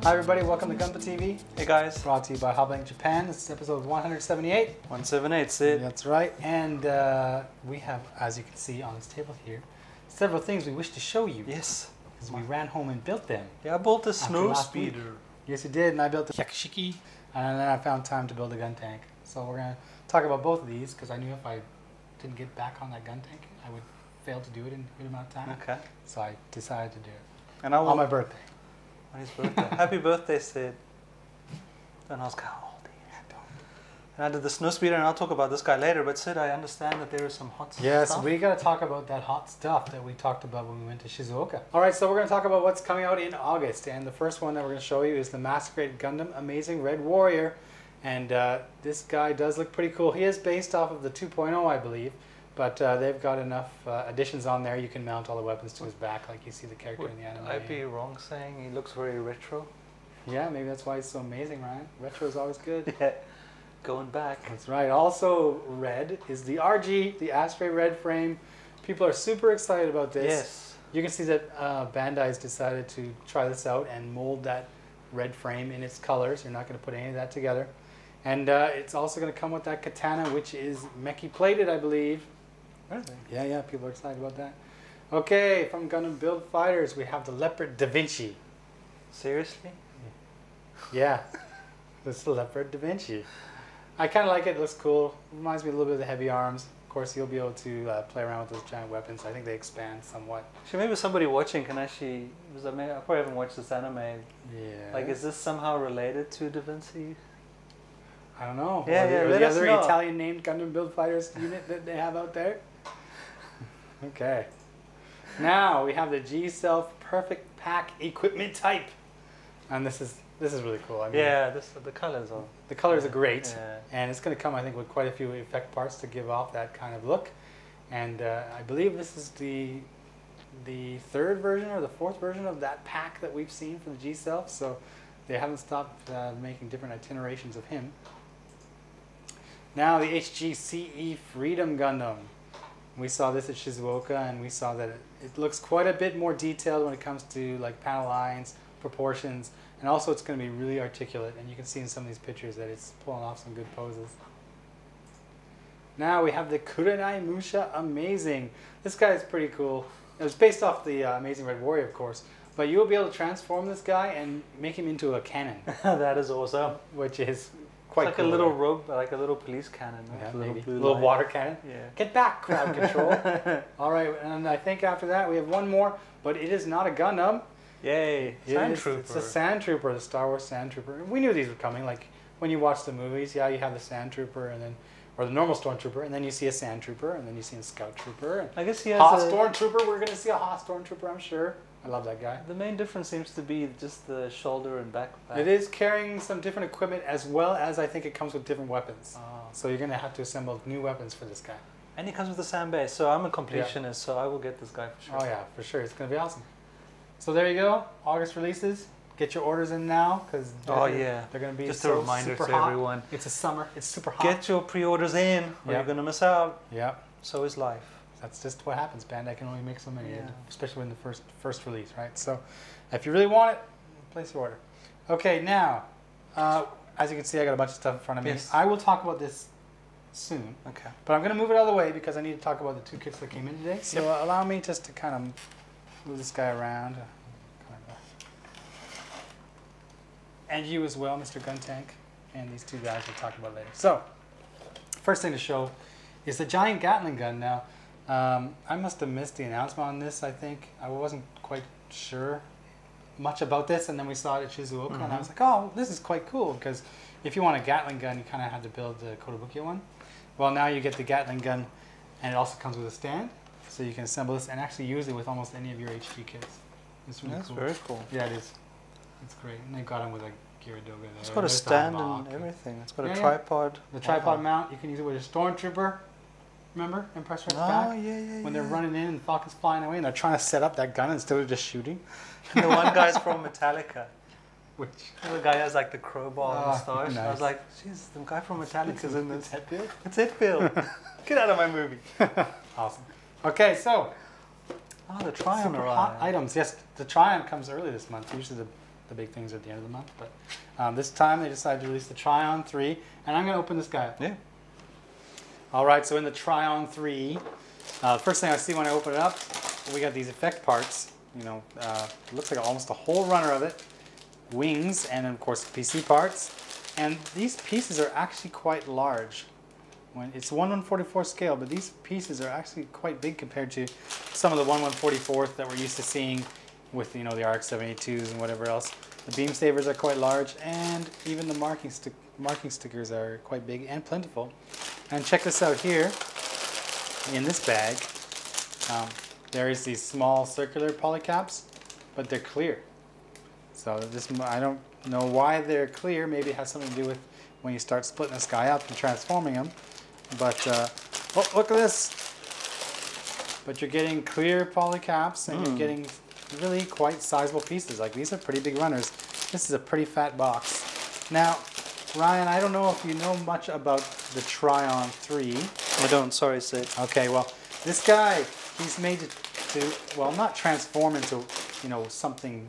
Hi everybody, welcome to Gunpla TV. Hey guys. Brought to you by HobbyLink Japan. This is episode 178. 178, Sid. That's right. And we have, as you can see on this table here, several things we wish to show you. Yes. Because we ran home and built them. Yeah, I built a Snowspeeder. Yes, you did. And I built a Hyakushiki. And then I found time to build a Guntank. So we're going to talk about both of these because I knew if I didn't get back on that Guntank, I would fail to do it in a good amount of time. Okay. So I decided to do it. And on my birthday. On his birthday. Happy birthday, Sid. And I was kind of old. And I did the Snowspeeder, and I'll talk about this guy later. But Sid, I understand that there is some hot stuff. Yes, we got to talk about that hot stuff that we talked about when we went to Shizuoka. All right, so we're going to talk about what's coming out in August. And the first one that we're going to show you is the Massacred Gundam Amazing Red Warrior. And this guy does look pretty cool. He is based off of the 2.0, I believe. But they've got enough additions on there. You can mount all the weapons to his back like you see the character in the anime. I'd be wrong saying he looks very retro. Yeah, maybe that's why he's so amazing, Ryan. Retro is always good. Yeah, going back. That's right. Also red is the RG, the Astray red frame. People are super excited about this. Yes. You can see that Bandai's decided to try this out and mold that red frame in its colors. You're not going to put any of that together. And it's also going to come with that katana, which is mechi plated, I believe. Yeah, people are excited about that. Okay, from Gundam Build Fighters, we have the Leopard Da Vinci. Seriously? Yeah, this is the Leopard Da Vinci. I kind of like it. It looks cool. Reminds me a little bit of the heavy arms. Of course, you'll be able to play around with those giant weapons. I think they expand somewhat. Actually, maybe somebody watching can actually... I probably haven't watched this anime. Yeah. Like, is this somehow related to Da Vinci? I don't know. Yeah, or the other Italian named Gundam Build Fighters unit that they have out there. Okay. Now we have the G-Self Perfect Pack Equipment Type, and this is really cool. I mean, yeah, the colors are. The colors are great, yeah. And it's going to come, I think, with quite a few effect parts to give off that kind of look. And I believe this is the third version or the fourth version of that pack that we've seen for the G-Self. So they haven't stopped making different itinerations of him. Now the HGCE Freedom Gundam. We saw this at Shizuoka, and we saw that it looks quite a bit more detailed when it comes to like panel lines, proportions, and also it's going to be really articulate. And you can see in some of these pictures that it's pulling off some good poses. Now we have the Kurenai Musha Amazing. This guy is pretty cool. It was based off the Amazing Red Warrior, of course, but you'll be able to transform this guy and make him into a cannon. That is awesome. Which is quite like cool. A little rogue, like a little police cannon. Yeah, a little water cannon. Yeah. Get back, crowd control. All right, and I think after that we have one more, but it is not a Gundam. Yay! Sand Trooper. It's a Sand Trooper, the Star Wars Sand Trooper. We knew these were coming. Like when you watch the movies, yeah, you have the Sand Trooper, and then or the normal Stormtrooper, and then you see a Sand Trooper, and then you see a Scout Trooper. And I guess he has Hot Stormtrooper. We're gonna see a Hot Stormtrooper, I'm sure. I love that guy. The main difference seems to be just the shoulder and back. It is carrying some different equipment as well as I think it comes with different weapons. Oh. So you're going to have to assemble new weapons for this guy. And he comes with the sand base, so I'm a completionist, so I will get this guy for sure. Oh yeah, for sure. It's going to be awesome. So there you go. August releases. Get your orders in now because they're going to be just so a reminder super to hot. everyone. It's a summer. It's super hot. Get your pre-orders in or you're going to miss out. Yeah. So is life. That's just what happens. Bandai can only make so many, yeah. Especially in the first release, right? So, if you really want it, place your order. Okay, now, as you can see, I got a bunch of stuff in front of me. Yes. I will talk about this soon. Okay. But I'm going to move it out of the way because I need to talk about the two kits that came in today. So allow me just to kind of move this guy around. And you as well, Mr. Guntank. And these two guys we'll talk about later. So, first thing to show is the giant Gatling gun. Now, I must have missed the announcement on this, I think. I wasn't quite sure much about this, and then we saw it at Shizuoka, and I was like, oh, this is quite cool, because if you want a Gatling gun, you kind of have to build the Kotobukiya one. Well, now you get the Gatling gun, and it also comes with a stand, so you can assemble this and actually use it with almost any of your HG kits. It's really cool. Very cool. Yeah, it is. It's great. And they got them with a Gyaradoga there. It's got a stand and everything. It's got a tripod. The tripod mount, you can use it with a Stormtrooper. Remember Empire Strikes Back? Yeah. When they're running in and Falcon's flying away and they're trying to set up that gun instead of just shooting. And the one guy's from Metallica. Which? The guy has like the crowbar and stars. Nice. I was like, jeez, the guy from Metallica's in this. It's Hetfield? It's Hetfield. Get out of my movie. Awesome. Okay, so. Oh, the Tryon super hot items. Yes, the Tryon comes early this month. Usually the the big things at the end of the month. But this time they decided to release the Tryon 3, and I'm going to open this guy up. Yeah. All right, so in the Tryon 3, first thing I see when I open it up, we got these effect parts. You know, it looks like almost a whole runner of it. Wings, and then of course PC parts. And these pieces are actually quite large. It's 1/144 scale, but these pieces are actually quite big compared to some of the 1/144 that we're used to seeing with, you know, the RX-782s and whatever else. The beam sabers are quite large, and even the marking stickers are quite big and plentiful. And check this out here. In this bag, there is these small circular polycaps, but they're clear. So this, I don't know why they're clear. Maybe it has something to do with when you start splitting this guy up and transforming him. But oh, look at this! But you're getting clear polycaps, and you're getting really quite sizable pieces. Like, these are pretty big runners. This is a pretty fat box. Now, Ryan, I don't know if you know much about the Tryon 3. I don't. Sorry, Syd. Okay, well, this guy, he's made to well, not transform into, you know, something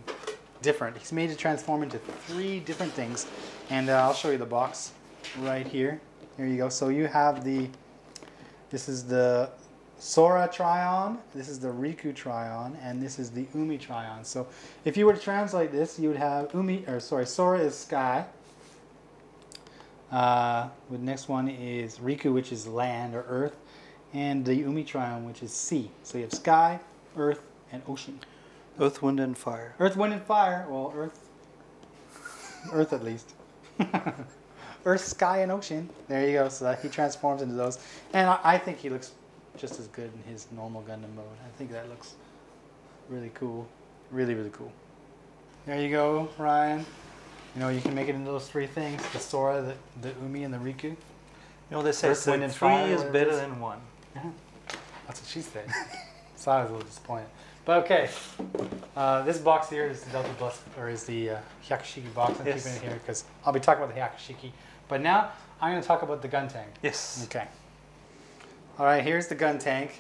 different. He's made to transform into 3 different things, and I'll show you the box right here. Here you go. So you have this is the Sora Tryon, this is the Riku Tryon, and this is the Umi Tryon. So if you were to translate this, you would have Sora is sky. The next one is Riku, which is land or earth, and the Umi Tryon, which is sea. So you have sky, earth, and ocean. Earth, wind, and fire. Earth, wind, and fire. Well, earth at least. Earth, sky, and ocean. There you go. So that he transforms into those, and I think he looks just as good in his normal Gundam mode. I think that looks really cool. Really, really cool. There you go, Ryan. You know, you can make it into those 3 things: the Sora, the Umi, and the Riku. You know, they say Earth, wind, and 3 fire, is better than 1. Yeah. That's what she said. So I was a little disappointed. But okay, this box here is the Hyakushiki box. I'm keeping it here because I'll be talking about the Hyakushiki. But now I'm going to talk about the Guntank. Yes. Okay. All right, here's the Guntank.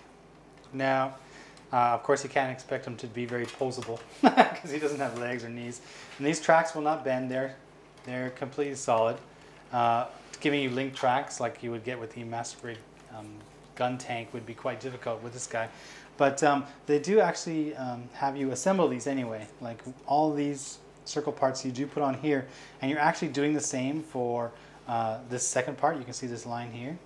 Now, of course, you can't expect him to be very posable because he doesn't have legs or knees. And these tracks will not bend. They're completely solid, giving you link tracks like you would get with the Master Grade Guntank would be quite difficult with this guy. But they do actually have you assemble these anyway. Like all these circle parts you do put on here, and you're actually doing the same for this second part. You can see this line here.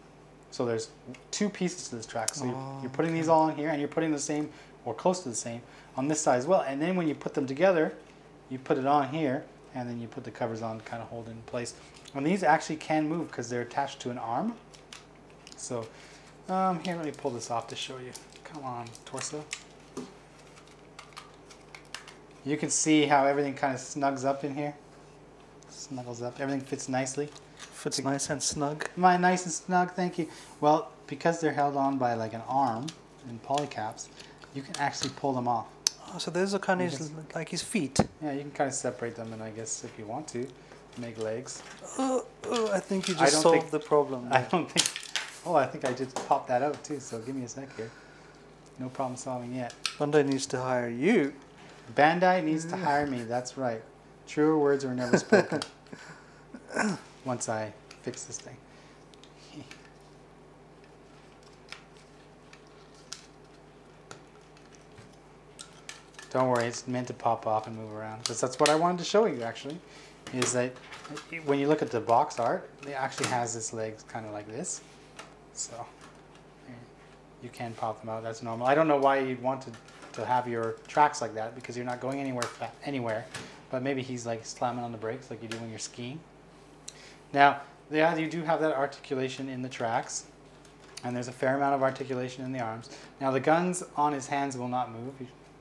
So there's 2 pieces to this track. So you're putting these all on here, and you're putting the same, or close to the same, on this side as well. And then when you put them together, you put it on here, and then you put the covers on to kind of hold it in place. And these actually can move because they're attached to an arm. So here, let me pull this off to show you. Come on, torso. You can see how everything kind of snugs up in here. Snuggles up. Everything fits nicely. Fits nice and snug. Nice and snug, thank you. Well, because they're held on by like an arm and polycaps, you can actually pull them off. Oh, so those are kind of like his feet. Yeah, you can kind of separate them, and I guess if you want to, make legs. I think you just solved the problem. I don't think... Oh, I think I just popped that out too, so give me a sec here. No problem solving yet. Bandai needs to hire you. Bandai needs to hire me, that's right. Truer words were never spoken. Once I fix this thing. Don't worry, it's meant to pop off and move around. Because that's what I wanted to show you, actually. Is that when you look at the box art, it actually has its legs kind of like this. So you can pop them out, that's normal. I don't know why you'd want to have your tracks like that, because you're not going anywhere. But maybe he's like slamming on the brakes like you do when you're skiing. Now, yeah, you do have that articulation in the tracks, and there's a fair amount of articulation in the arms. Now, the guns on his hands will not move,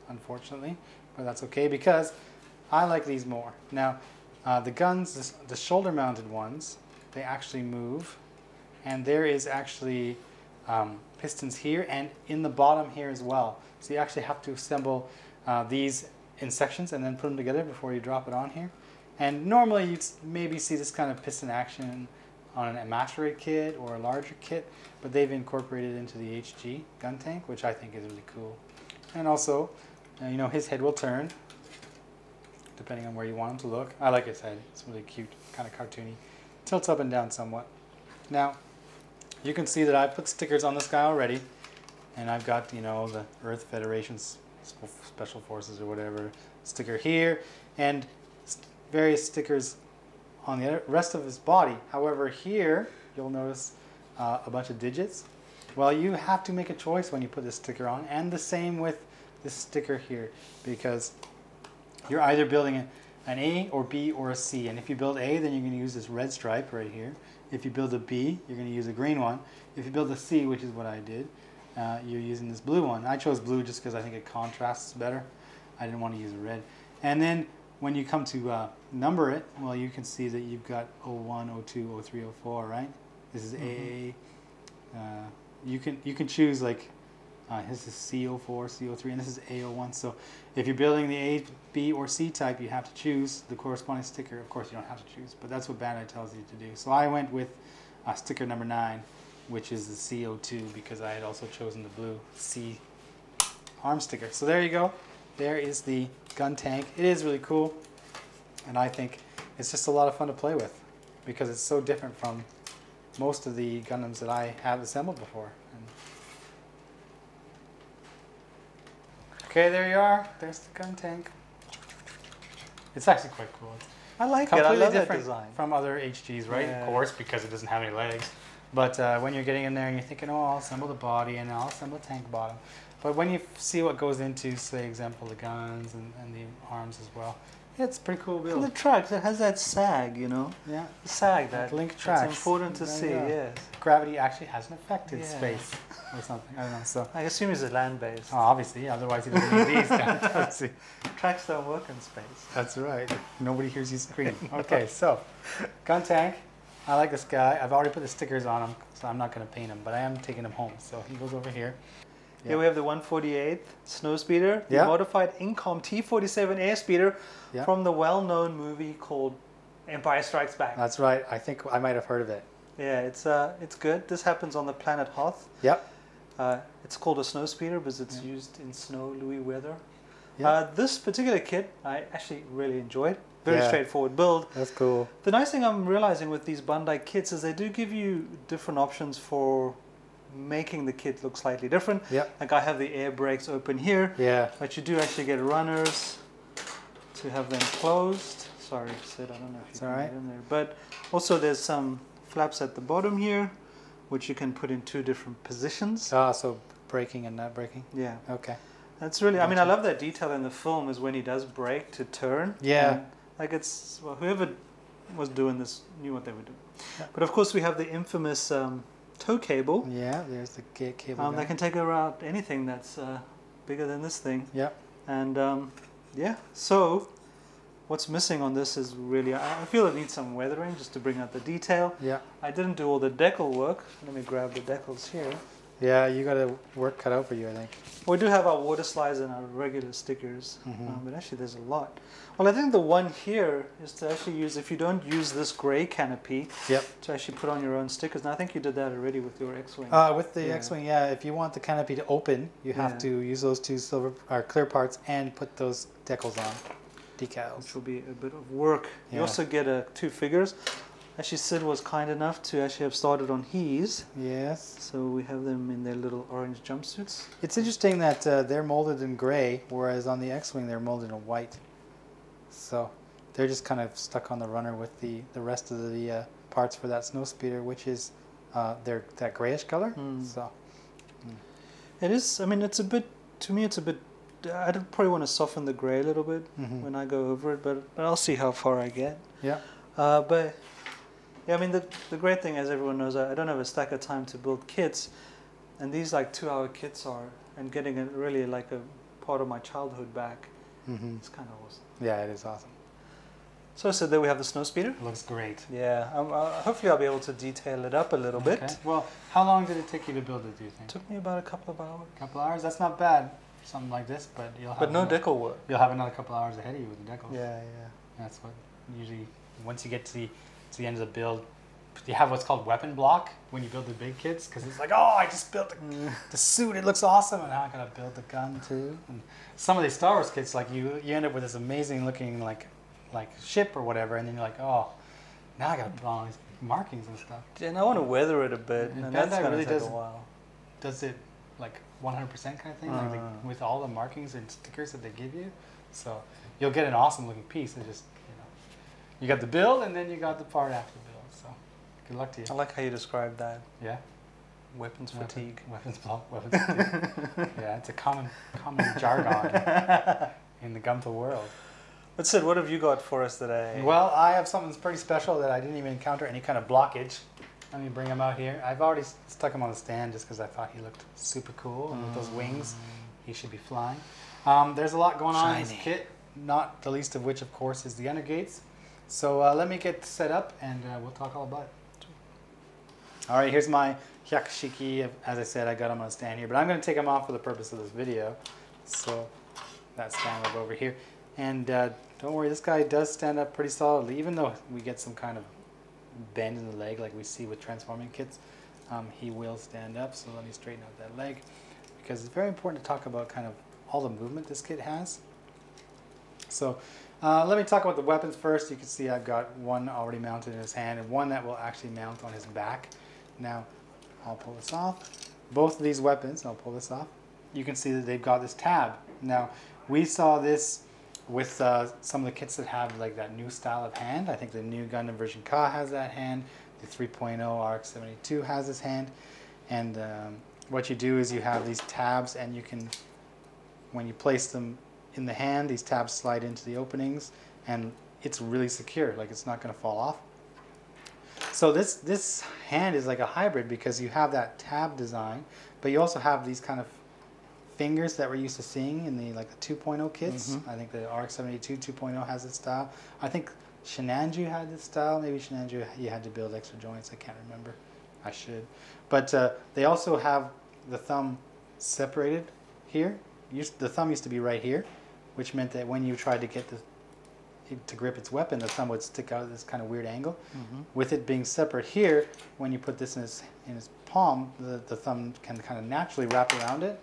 unfortunately, but that's okay because I like these more. Now, the guns, the shoulder-mounted ones, they actually move, and there is actually pistons here and in the bottom here as well. So you actually have to assemble these in sections and then put them together before you drop it on here. And normally you'd maybe see this kind of piston action on a Master Grade kit or a larger kit, but they've incorporated it into the HG Guntank, which I think is really cool. And also, you know, his head will turn to depending on where you want them to look. Like I said, it's really cute, kind of cartoony. Tilts up and down somewhat. Now, you can see that I put stickers on this guy already, and I've got, you know, the Earth Federation's Special Forces or whatever sticker here, and various stickers on the rest of his body. However, here you'll notice a bunch of digits. Well, you have to make a choice when you put this sticker on, and the same with this sticker here, because you're either building an A or B or a C, and if you build A, then you're going to use this red stripe right here. If you build a B, you're going to use a green one. If you build a C, which is what I did, you're using this blue one. I chose blue just because I think it contrasts better. I didn't want to use a red. And then when you come to number it, well, you can see that you've got 01, 02, 03, 04, right? This is AA. You can choose like this is CO4, CO3, and this is A01. So if you're building the A, B, or C type, you have to choose the corresponding sticker. Of course, you don't have to choose, but that's what Bandai tells you to do. So I went with sticker number 9, which is the CO2, because I had also chosen the blue C arm sticker. So there you go. There is the Guntank. It is really cool, and I think it's just a lot of fun to play with because it's so different from most of the Gundams that I have assembled before. Okay, there you are. There's the Guntank. It's actually quite cool. It's I like it. I completely love that different design. from other HGs, right? Yeah. Of course, because it doesn't have any legs. But when you're getting in there and you're thinking, oh, I'll assemble the body and I'll assemble the tank bottom. But when you see what goes into, say, example, the guns and the arms as well, it's a pretty cool build. And the tracks, it has that sag, you know? Yeah. The sag, that link tracks. it's important to There see, you go. yes. Gravity actually has an effect in Yeah. space or something. I don't know. So, I assume it's land-based. oh, obviously, otherwise he doesn't need these guys. Tracks don't work in space. That's right. Nobody hears you scream. Okay, so Guntank. I like this guy. I've already put the stickers on him, so I'm not going to paint him, but I am taking him home. So he goes over here. Yeah. Here we have the 148th Snowspeeder, the Yeah. modified Incom T47 airspeeder Yeah. from the well-known movie called Empire Strikes Back. That's right. I think I might have heard of it. Yeah, it's good. This happens on the planet Hoth. Yep. It's called a Snowspeeder because it's used in snowy weather. Yeah. This particular kit I actually really enjoyed. Very Yeah. straightforward build. That's cool. The nice thing I'm realizing with these Bandai kits is they do give you different options for making the kit look slightly different. Yep. Like I have the air brakes open here, Yeah. but you do actually get runners to have them closed. Sorry, Sid, I don't know if you It's can all right. get in there. But also there's some flaps at the bottom here, which you can put in 2 different positions. Ah, so braking and not braking. Yeah. Okay. That's really, I mean, I Gotcha. love that detail in the film is when he does brake to turn. Yeah. And, like it's, well, whoever was doing this knew what they were doing. Yeah. But of course we have the infamous tow cable. Yeah. There's the cable. They can take around anything that's bigger than this thing. Yep. And yeah, so what's missing on this is really, I feel it needs some weathering just to bring out the detail. Yeah. I didn't do all the decal work. Let me grab the decals here. Yeah. You got a work cut out for you, I think. We do have our water slides and our regular stickers, but actually there's a lot. Well, I think the one here is to actually use, if you don't use this gray canopy, Yep. to actually put on your own stickers. And I think you did that already with your X-Wing. With the Yeah. X-Wing, yeah. If you want the canopy to open, you have Yeah. to use those 2 silver or clear parts and put those decals on, decals. Which will be a bit of work. You Yeah. also get 2 figures. Actually, Sid was kind enough to actually have started on his. Yes. So we have them in their little orange jumpsuits. It's interesting that they're molded in gray, whereas on the X-Wing they're molded in white. So they're just kind of stuck on the runner with the rest of the parts for that Snowspeeder, which is they're that grayish color. So It is, I mean, it's a bit, to me it's a bit, I'd probably want to soften the gray a little bit when I go over it, but I'll see how far I get. yeah. But yeah, I mean, the great thing, as everyone knows, I don't have a stack of time to build kits, and these like 2-hour kits are, and getting it really like a part of my childhood back. It's kind of awesome. Yeah, it is awesome. So there we have the Snowspeeder. It looks great. Yeah, hopefully I'll be able to detail it up a little bit. Okay. Well, how long did it take you to build it, do you think? It took me about a couple of hours. A couple hours? That's not bad for something like this, but you'll have But no decal work. You'll have another couple hours ahead of you with the decals. Yeah. That's what usually, once you get to the end of the build, you have what's called weapon block when you build the big kits, because it's like, oh, I just built the suit, it looks awesome, and now I gotta build the gun too. And some of these Star Wars kits, like you end up with this amazing looking like ship or whatever, and then you're like, oh, now I gotta put all these markings and stuff. And I want to weather it a bit, and that's Bandai gonna really take a while. does it like 100% kind of thing, like with all the markings and stickers that they give you. So you'll get an awesome looking piece. It's just, you got the build and then you got the part after the build. So good luck to you. I like how you described that. Yeah. Weapons fatigue. Weapons block. Weapons fatigue. Yeah, it's a common jargon in the Gunpla world. But Syd, what have you got for us today? Well, I have something pretty special that I didn't even encounter any kind of blockage. Let me bring him out here. I've already stuck him on the stand just because I thought he looked super cool. And with those wings, he should be flying. There's a lot going on in this kit, not the least of which, of course, is the undergates. So let me get set up and we'll talk all about it. All right, here's my Hyakushiki. As I said, I got him on a stand here, but I'm going to take him off for the purpose of this video. So that stand up over here. And don't worry, this guy does stand up pretty solidly, even though we get some kind of bend in the leg like we see with transforming kits. He will stand up, so let me straighten out that leg, because it's very important to talk about kind of all the movement this kit has. So let me talk about the weapons first. You can see I've got one already mounted in his hand and one that will actually mount on his back. Now I'll pull this off. Both of these weapons, I'll pull this off. You can see that they've got this tab. Now we saw this with some of the kits that have like that new style of hand. I think the new Gundam version Ka has that hand. The 3.0 RX-72 has this hand. And what you do is you have these tabs, and you can, when you place them in the hand, these tabs slide into the openings, and it's really secure. Like, it's not going to fall off. So this hand is like a hybrid, because you have that tab design, but you also have these kind of fingers that we're used to seeing in the 2.0 kits. I think the RX-72 2.0 has this style. I think Shinanju had this style. Maybe Shinanju you had to build extra joints. I can't remember. I should. But they also have the thumb separated here. The thumb used to be right here, which meant that when you tried to get to grip its weapon, the thumb would stick out at this kind of weird angle. With it being separate here, when you put this in his palm, the thumb can kind of naturally wrap around it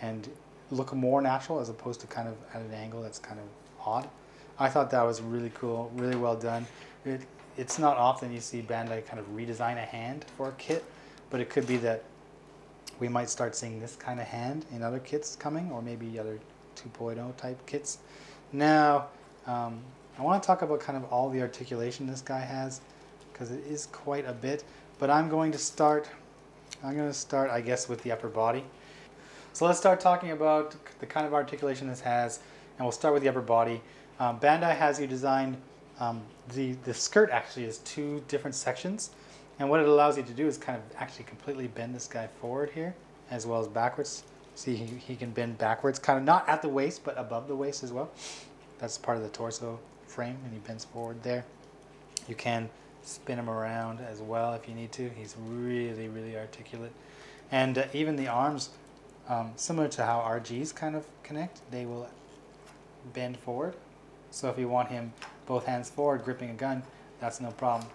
and look more natural, as opposed to kind of at an angle that's kind of odd. I thought that was really cool, really well done. It's not often you see Bandai kind of redesign a hand for a kit, but it could be that we might start seeing this kind of hand in other kits coming, or maybe other 2.0 type kits. Now, I want to talk about kind of all the articulation this guy has, because it is quite a bit. But I'm going to start, I guess, with the upper body. So let's start talking about the kind of articulation this has, and we'll start with the upper body. Bandai has you designed, the skirt actually is 2 different sections, and what it allows you to do is kind of actually completely bend this guy forward here, as well as backwards. See, he can bend backwards, kind of not at the waist, but above the waist as well. That's part of the torso frame, and he bends forward there. You can spin him around as well if you need to. He's really, really articulate. And even the arms, similar to how RGs kind of connect, they will bend forward. So if you want him both hands forward gripping a gun, that's no problem.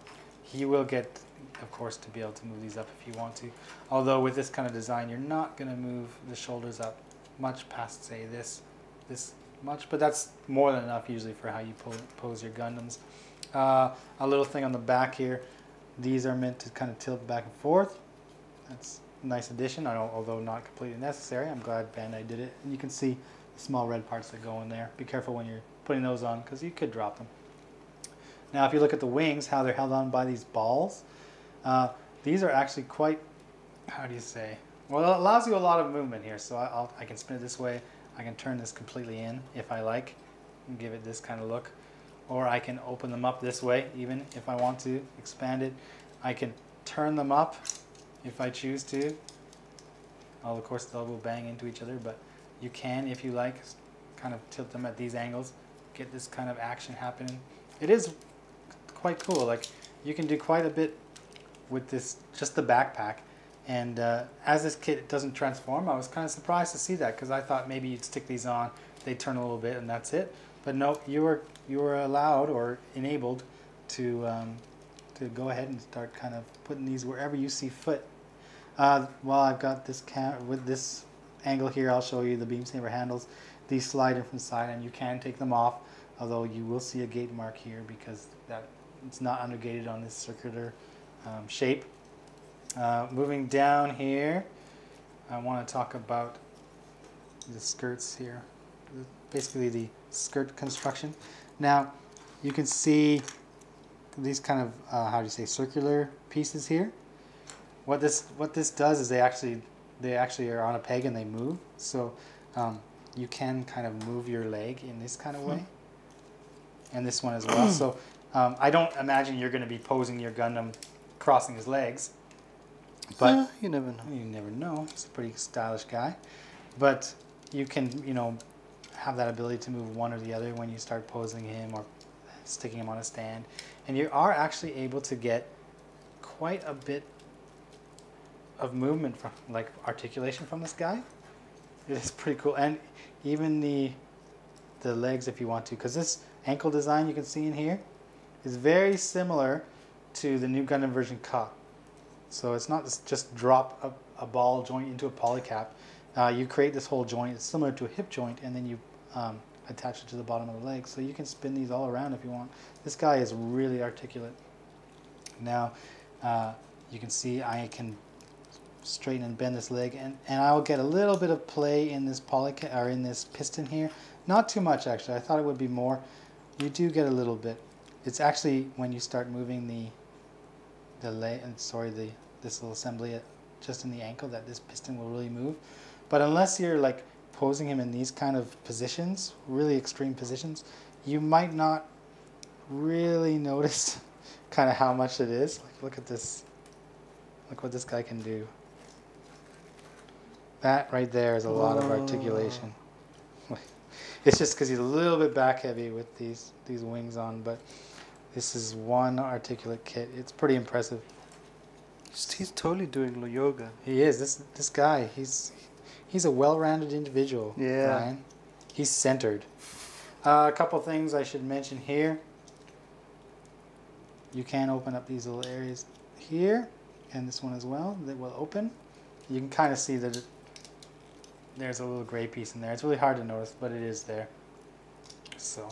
He will get, of course, to be able to move these up if you want to. Although with this kind of design, you're not going to move the shoulders up much past, say, this much, but that's more than enough usually for how you pose your Gundams. A little thing on the back here, these are meant to kind of tilt back and forth. That's a nice addition, although not completely necessary. I'm glad Bandai did it. And you can see the small red parts that go in there. Be careful when you're putting those on, because you could drop them. Now if you look at the wings, how they're held on by these balls, these are actually quite, how do you say, well, it allows you a lot of movement here. So I can spin it this way. I can turn this completely in if I like, and give it this kind of look. Or I can open them up this way, even if I want to expand it. I can turn them up if I choose to. Of course, they will bang into each other, but you can, if you like, kind of tilt them at these angles, get this kind of action happening. It is quite cool. Like, you can do quite a bit with this, just the backpack. And as this kit doesn't transform, I was kind of surprised to see that, because I thought maybe you'd stick these on, they turn a little bit, and that's it. But no, you were allowed or enabled to to go ahead and start kind of putting these wherever you see fit. While I've got this with this angle here, I'll show you the beam saber handles. These slide in from the side, and you can take them off, although you will see a gate mark here because it's not undergated on this circular shape. Moving down here, I want to talk about the skirts here, basically the skirt construction. Now you can see these kind of how do you say, circular pieces here. What this does is they actually are on a peg and they move, so you can kind of move your leg in this kind of way, and this one as well. So I don't imagine you're going to be posing your Gundam crossing his legs, but you never know. You never know. He's a pretty stylish guy, but you can, you know, have that ability to move one or the other when you start posing him or sticking him on a stand, and you are actually able to get quite a bit of movement from, like, articulation from this guy. It is pretty cool, and even the legs if you want to, because this ankle design you can see in here is very similar to the new Gundam version Ka. So it's not just drop a ball joint into a polycap. You create this whole joint. It's similar to a hip joint, and then you attach it to the bottom of the leg. So you can spin these all around if you want. This guy is really articulate. Now you can see I can straighten and bend this leg, and I will get a little bit of play in this polycap, or in this piston here. Not too much actually. I thought it would be more. You do get a little bit. It's actually when you start moving this little assembly just in the ankle that this piston will really move. But unless you're like posing him in these kind of positions, really extreme positions, you might not really notice kind of how much it is. Like, look at this. Look what this guy can do. That right there is a lot of articulation. It's just because he's a little bit back heavy with these wings on, but this is one articulate kit. It's pretty impressive. He's totally doing yoga. He is. This guy, he's a well-rounded individual. Yeah. Ryan. He's centered. A couple things I should mention here. You can open up these little areas here, and this one as well. That will open. You can kind of see that there's a little gray piece in there. It's really hard to notice, but it is there. So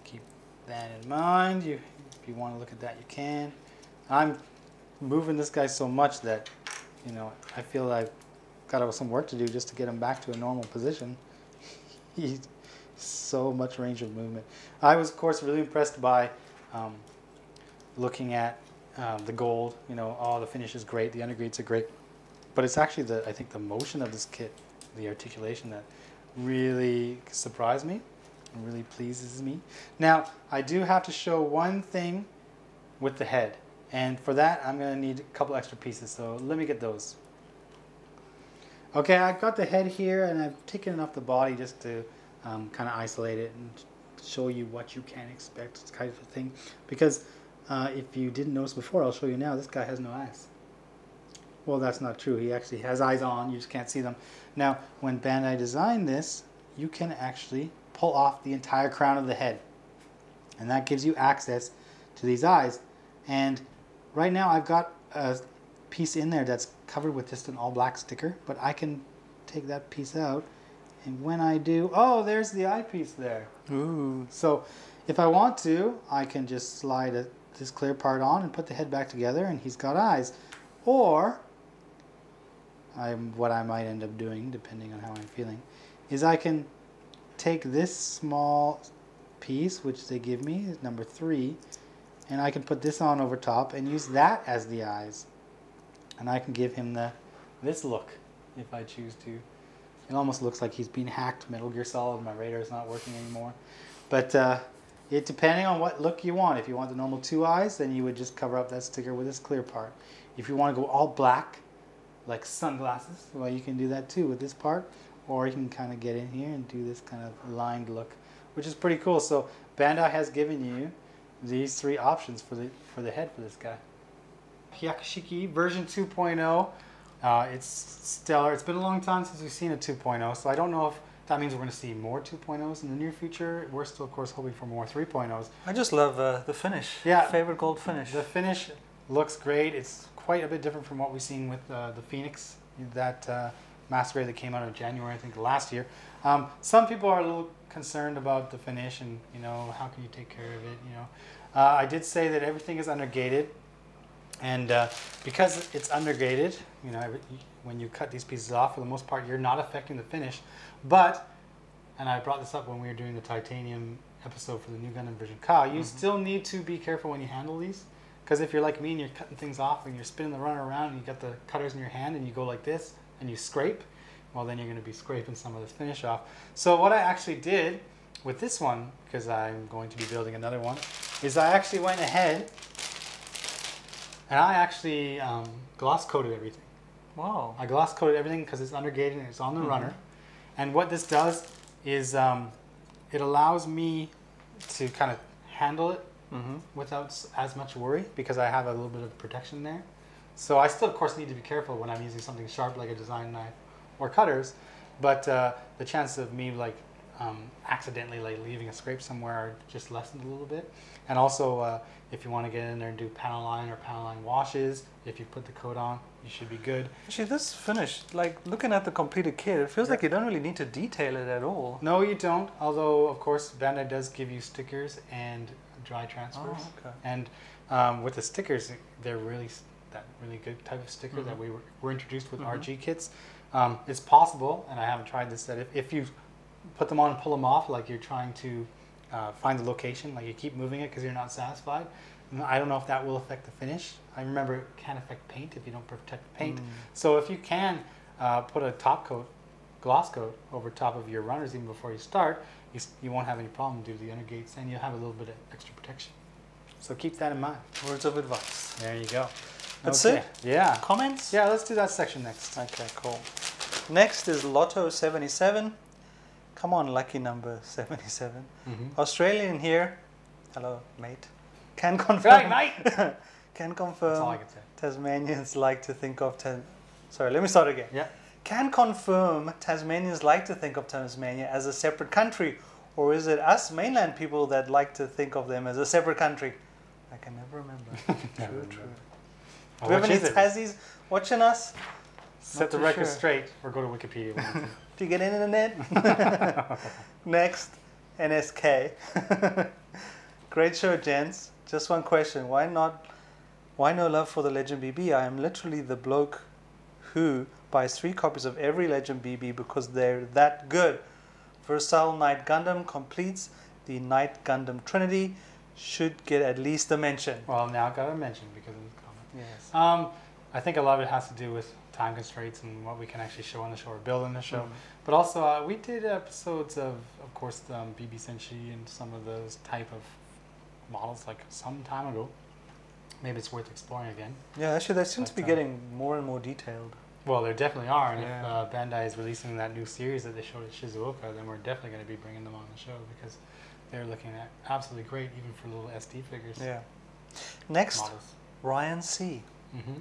keep that in mind. If you want to look at that, you can. I'm moving this guy so much that, you know, I feel I've got some work to do just to get him back to a normal position. He's so much range of movement. I was, of course, really impressed by looking at the gold. You know, oh, the finish is great, the undergreads are great, but it's actually I think the motion of this kit, the articulation, that really surprised me and really pleases me. Now, I do have to show one thing with the head, and for that I'm going to need a couple extra pieces, so let me get those. Okay, I've got the head here, and I've taken it off the body just to kind of isolate it and show you what you can expect, kind of thing. Because if you didn't notice before, I'll show you now, this guy has no eyes. Well, that's not true. He actually has eyes on, you just can't see them. Now, when Bandai designed this, you can actually pull off the entire crown of the head. And that gives you access to these eyes. And right now I've got a piece in there that's covered with just an all black sticker, but I can take that piece out, and when I do, oh, there's the eyepiece there. Ooh. So if I want to, I can just slide this clear part on and put the head back together, and he's got eyes. Or what I might end up doing, depending on how I'm feeling, is I can take this small piece, which they give me, number 3, and I can put this on over top and use that as the eyes. And I can give him this look if I choose to. It almost looks like he's being hacked, Metal Gear Solid. My radar is not working anymore. But depending on what look you want. If you want the normal 2 eyes, then you would just cover up that sticker with this clear part. If you want to go all black, like sunglasses, well, you can do that too with this part. Or you can kind of get in here and do this kind of lined look, which is pretty cool. So Bandai has given you these 3 options for the head for this guy. Hyakushiki version 2.0. It's stellar. It's been a long time since we've seen a 2.0, so I don't know if That means we're going to see more 2.0s in the near future. We're still, of course, hoping for more 3.0s. I just love the finish. Yeah. Favorite gold finish. The finish looks great. It's quite a bit different from what we've seen with the Phoenix, that master grade that came out in January, I think, last year. Some people are a little concerned about the finish and, you know, how can you take care of it, you know. I did say that everything is undergated, and because it's undergated, you know, when you cut these pieces off, for the most part, you're not affecting the finish. But, and I brought this up when we were doing the titanium episode for the new Gundam version Ka, you still need to be careful when you handle these, because if you're like me and you're cutting things off and you're spinning the runner around and you got the cutters in your hand and you go like this and you scrape, well, then you're going to be scraping some of this finish off. So what I actually did with this one, because I'm going to be building another one, is I actually went ahead and I actually gloss coated everything. Wow. I gloss coated everything because it's undergated and it's on the runner. And what this does is it allows me to kind of handle it without as much worry, because I have a little bit of protection there. So I still, of course, need to be careful when I'm using something sharp like a design knife or cutters, but the chances of me like accidentally like leaving a scrape somewhere are just lessened a little bit. And also, if you want to get in there and do panel line or panel line washes, if you put the coat on, you should be good. Actually, this finish, like looking at the completed kit, it feels like you don't really need to detail it at all. No, you don't. Although, of course, Bandai does give you stickers and dry transfers. Oh, okay. And with the stickers, they're really that really good type of sticker that we were introduced with RG kits. It's possible, and I haven't tried this, that if you put them on and pull them off, like you're trying to find the location, like you keep moving it because you're not satisfied, I don't know if that will affect the finish. I remember it can affect paint if you don't protect the paint. So if you can put a top coat, gloss coat, over top of your runners even before you start, you won't have any problem due to the undergates, and you'll have a little bit of extra protection. So keep that in mind. Words of advice. There you go. That's okay. it? Yeah. Comments? Yeah, let's do that section next. Okay, cool. Next is Lotto 77. Come on, lucky number 77. Australian here. Hello, mate. Can confirm. Right, mate. Can confirm. That's all I can say. Tasmanians like to think of Sorry, let me start again. Yeah. Can confirm Tasmanians like to think of Tasmania as a separate country, or is it us mainland people that like to think of them as a separate country? I can never remember. True. Do we have any Tassies watching us? Set the record straight, or go to Wikipedia. Do you get internet? Next, NSK. Great show, gents. Just one question. Why no love for the Legend BB? I am literally the bloke who buys 3 copies of every Legend BB because they're that good. Versatile Knight Gundam completes the Knight Gundam Trinity. Should get at least a mention. Well, now I've got to mention because of the comment. Yes. I think a lot of it has to do with time constraints and what we can actually show on the show or build on the show. But also, we did episodes of course, the BB Senshi and some of those type of models like some time ago. Maybe it's worth exploring again. Yeah, actually, they seem to be getting more and more detailed. Well, there definitely are, and if Bandai is releasing that new series that they showed at Shizuoka, then we're definitely going to be bringing them on the show because they're looking at absolutely great, even for little SD figures. Yeah. Next, models. Ryan C.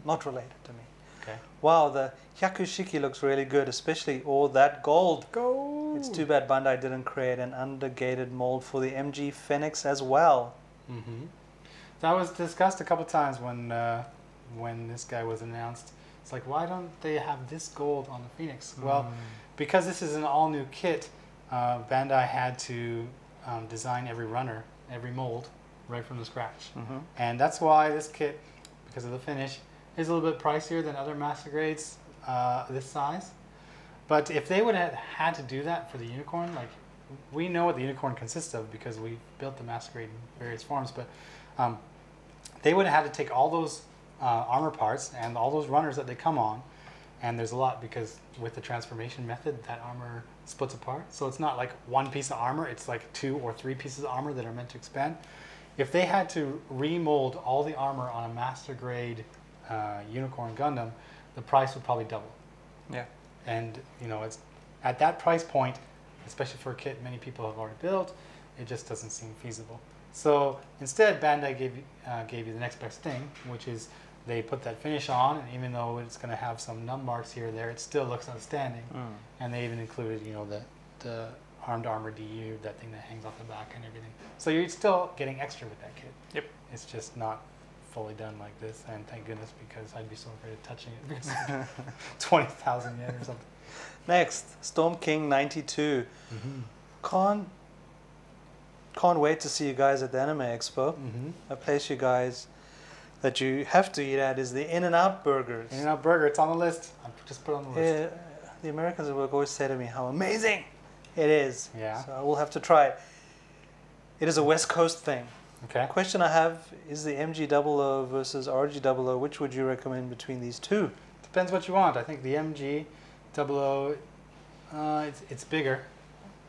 Not related to me. Okay. Wow, the Hyakushiki looks really good, especially all that gold. Gold. It's too bad Bandai didn't create an undergated mold for the MG Phoenix as well. That was discussed a couple times when this guy was announced. It's like, why don't they have this gold on the Phoenix? Well, because this is an all-new kit, Bandai had to design every runner, every mold, right from the scratch. And that's why this kit, because of the finish, is a little bit pricier than other master grades this size. But if they would have had to do that for the unicorn, like we know what the unicorn consists of because we built the master grade in various forms, but they would have had to take all those armor parts and all those runners that they come on, and there's a lot because with the transformation method, that armor splits apart. So it's not like one piece of armor, it's like 2 or 3 pieces of armor that are meant to expand. If they had to remold all the armor on a master grade unicorn Gundam, the price would probably double. Yeah. And you know, it's at that price point, especially for a kit many people have already built, it just doesn't seem feasible. So instead, Bandai gave you the next best thing, which is they put that finish on, and even though it's going to have some num marks here or there, it still looks outstanding. And they even included, you know, the the armed armor DU, that thing that hangs off the back and everything. So you're still getting extra with that kit. Yep. It's just not fully done like this, and thank goodness, because I'd be so afraid of touching it because 20,000 yen or something. Next, Storm King 92. Can't wait to see you guys at the Anime Expo. A place you guys that you have to eat at is the In-N-Out Burgers. In-N-Out Burger, it's on the list. I just put it on the list. The Americans will always say to me how amazing it is. Yeah. So I will have to try it. It is a West Coast thing. Okay. Question I have is the MG00 versus RG00. Which would you recommend between these two? Depends what you want. I think the MG00, it's bigger,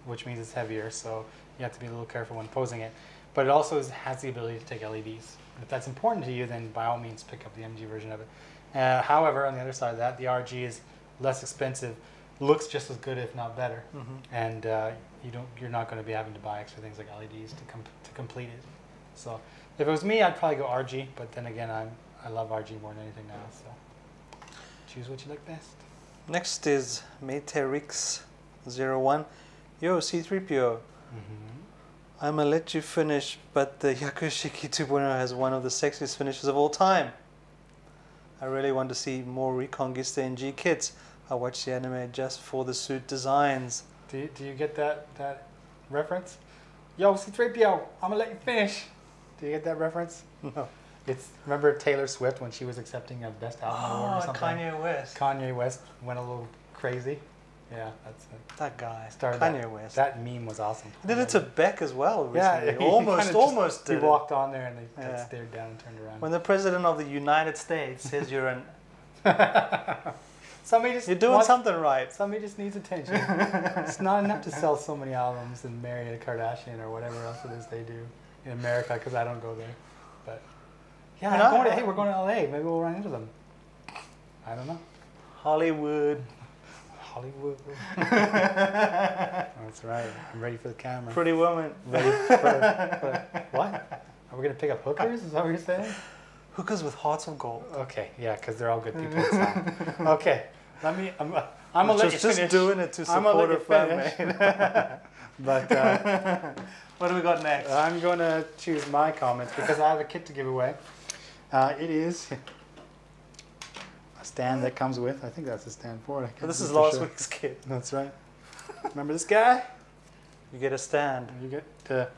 which means it's heavier, so you have to be a little careful when posing it. But it also has the ability to take LEDs. If that's important to you, then by all means pick up the MG version of it. However, on the other side of that, the RG is less expensive, looks just as good, if not better, and you're not going to be having to buy extra things like LEDs to complete it. So if it was me, I'd probably go RG, but then again, I love RG more than anything now, so choose what you like best. Next is Meterix01. Yo, C3PO. I'm gonna let you finish, but the Hyakushiki 2.0 has one of the sexiest finishes of all time. I really want to see more Reconquista NG kits. I watched the anime just for the suit designs. Do you get that reference? Yo, C3PO, I'm gonna let you finish. Do you get that reference? No. Remember Taylor Swift when she was accepting a Best Album Award or something? Kanye West. Kanye West went a little crazy. Yeah, that's it. That guy, Kanye West. That meme was awesome. He did it to Beck as well recently. Yeah, almost did he walked on there and they stared down and turned around. When the president of the United States says you're an... You're doing something right. Somebody just needs attention. It's not enough to sell so many albums and marry a Kardashian or whatever else it is they do in America, because I don't go there. But yeah, hey, we're going to LA. Maybe we'll run into them. I don't know. Hollywood. That's right. I'm ready for the camera. Pretty Woman. Ready for what? Are we going to pick up hookers? Is that what you're saying? Hookers with hearts of gold. Okay, yeah, because they're all good people inside. Okay, I'm gonna let you finish. Just doing it to support a fan. But what do we got next? I'm gonna choose my comments because I have a kit to give away. It is a stand that comes with. I think that's a stand for it. This is last week's kit. That's right. Remember this guy? You get a stand. You get to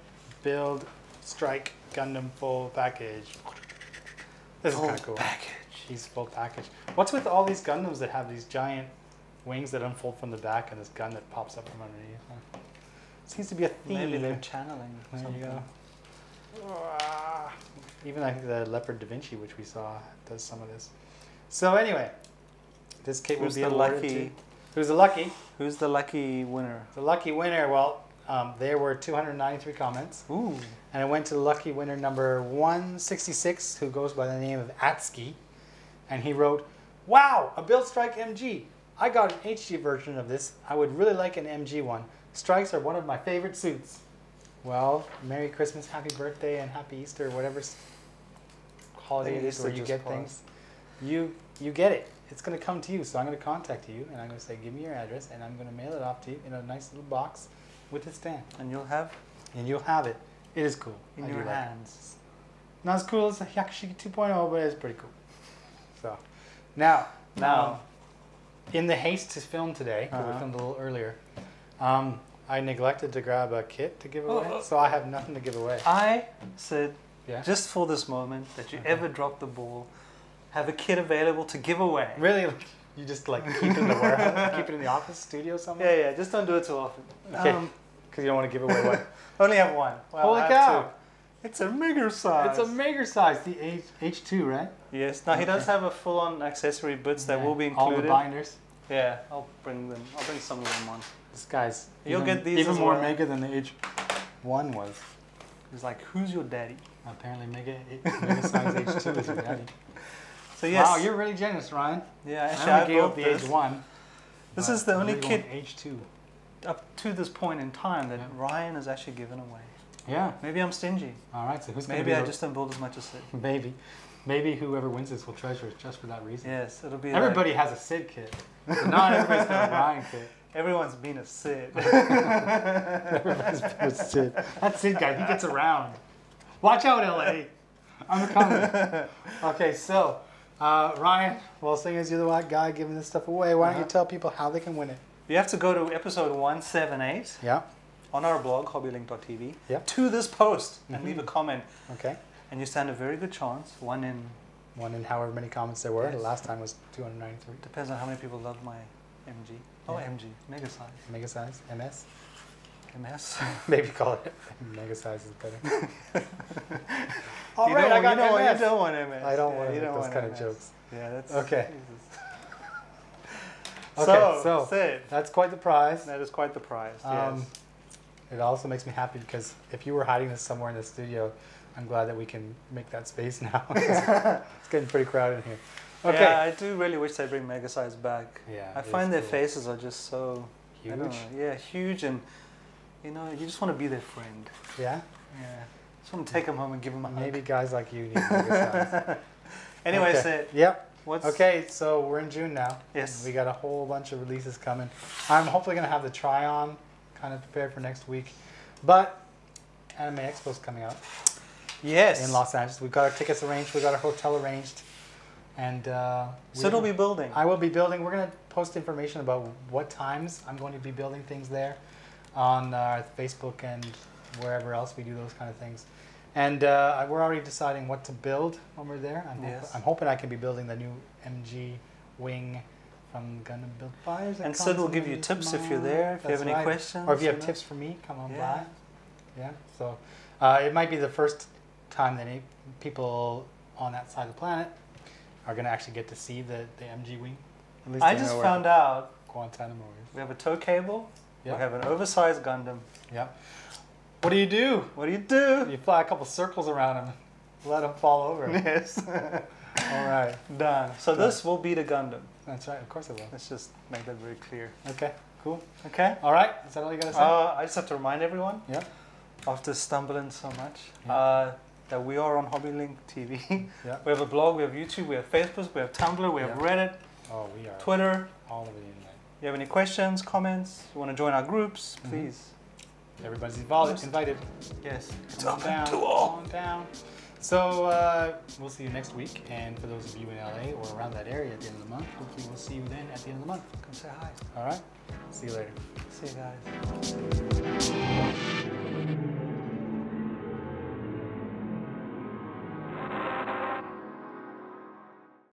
build, strike, Gundam full package. This is kind of cool. Package. He's full package. What's with all these Gundams that have these giant wings that unfold from the back and this gun that pops up from underneath? Seems to be a theme. Maybe they're channeling. There you go. Even I think the Leopard Da Vinci, which we saw, does some of this. So anyway, this kit will be awarded to... Who's the lucky? Who's the lucky winner? The lucky winner, well, there were 293 comments. Ooh. And it went to the lucky winner number 166, who goes by the name of Atsuki. And he wrote, "Wow, a Build Strike MG. I got an HG version of this. I would really like an MG one. Strikes are one of my favorite suits." Well, Merry Christmas, Happy Birthday, and Happy Easter, whatever holiday it is where you get things. You get it. It's going to come to you. So I'm going to contact you, and I'm going to say, give me your address, and I'm going to mail it off to you in a nice little box with a stand. And you'll have? And you'll have it. It is cool. In your hands. Not as cool as the Hyakushiki 2.0, but it's pretty cool. So, now, in the haste to film today, because we filmed a little earlier, I neglected to grab a kit to give away, so I have nothing to give away. I said, just for this moment, that you ever drop the ball, have a kit available to give away. Really? You just keep it in the warehouse, keep it in the office, studio somewhere? Yeah, just don't do it too often. Okay, because you don't want to give away what? Only have one. Well, holy cow! It's a meager size. It's a meager size, the H2, right? Yes. Now he does have a full-on accessory bits that will be included. All the binders. Yeah, I'll bring some of them on. This guy's get these even more mega than the H1 was. He's like, who's your daddy? Apparently mega size H2 is your daddy. So yes. Wow, you're really generous, Ryan. Yeah, actually I gave up built the this. H1. This is the only kit H2 up to this point in time that Ryan has actually given away. Yeah. Maybe I'm stingy. All right, so who's maybe I just don't build as much as Syd. Maybe whoever wins this will treasure it just for that reason. Yes, it'll be. Everybody has a Syd kit, but not everybody's got a Ryan kit. Everyone's been a Syd. Everybody's been a Syd. That Syd guy, he gets around. Watch out, LA. I'm coming. Okay, so Ryan, well, seeing as you're the guy giving this stuff away, why don't you tell people how they can win it? You have to go to episode 178 Yeah. on our blog, hobbylink.tv, Yeah. to this post and leave a comment. Okay. And you stand a very good chance. One in however many comments there were. Yes. The last time was 293. depends on how many people love my MG. Oh, Yeah. MG, mega size. Mega size, MS. MS. Maybe call it mega size is better. You All right, I got MS. You don't want MS. I don't want you those want kind of MS. jokes. Yeah, that's Okay. Jesus. Okay, so Syd, that's quite the prize. that is quite the prize. Yes. It also makes me happy because if you were hiding this somewhere in the studio, I'm glad that we can make that space now. It's getting pretty crowded in here. Okay. Yeah, I do really wish they bring mega size back. Yeah, I it find is their cool. faces are just so I don't Huge. know, yeah, huge, and you know, you just want to be their friend. Yeah. Yeah, just want to take them home and give them a hug. Maybe guys like you need mega size. Anyway, Okay. Syd, Yep. what's Okay, so we're in June now. Yes. We got a whole bunch of releases coming. I'm hopefully going to have the Tryon kind of prepared for next week. But Anime Expo's coming out Yes. in Los Angeles. We've got our tickets arranged. We've got our hotel arranged. And Syd will be building. I will be building. We're going to post information about what times I'm going to be building things there on our Facebook and wherever else we do those kind of things. And we're already deciding what to build when we're there. Yes. I'm hoping I can be building the new MG wing from Gundam Build Fires. And Syd will give you tips if you're there, if you have any questions. Or if you have know. tips for me, come on Yeah. by. Yeah. So it might be the first time that any people on that side of the planet are going to actually get to see the MG wing. At least I they just know where found out Guantanamo is. we have a tow cable, Yeah. we have an oversized Gundam. Yeah. What do you do? What do you do? You fly a couple circles around him, let him fall over. Yes. All right. Done. So this will be the Gundam. That's right. Of course it will. Let's just make that very clear. Okay. Cool. Okay? All right. Is that all you got to say? I just have to remind everyone, Yeah. after stumbling so much, Yeah. that we are on HobbyLink TV. Yeah. We have a blog, we have YouTube, we have Facebook, we have Tumblr, we have Yeah. Reddit, Oh, we are Twitter. all over the internet. You have any questions, comments, you want to join our groups, Mm-hmm. please. Everybody's invited. Yes. Come on down. Come on down. So we'll see you next week. And for those of you in LA or around that area at the end of the month, hopefully we'll see you then at the end of the month. Come say hi. All right. See you later. See you guys.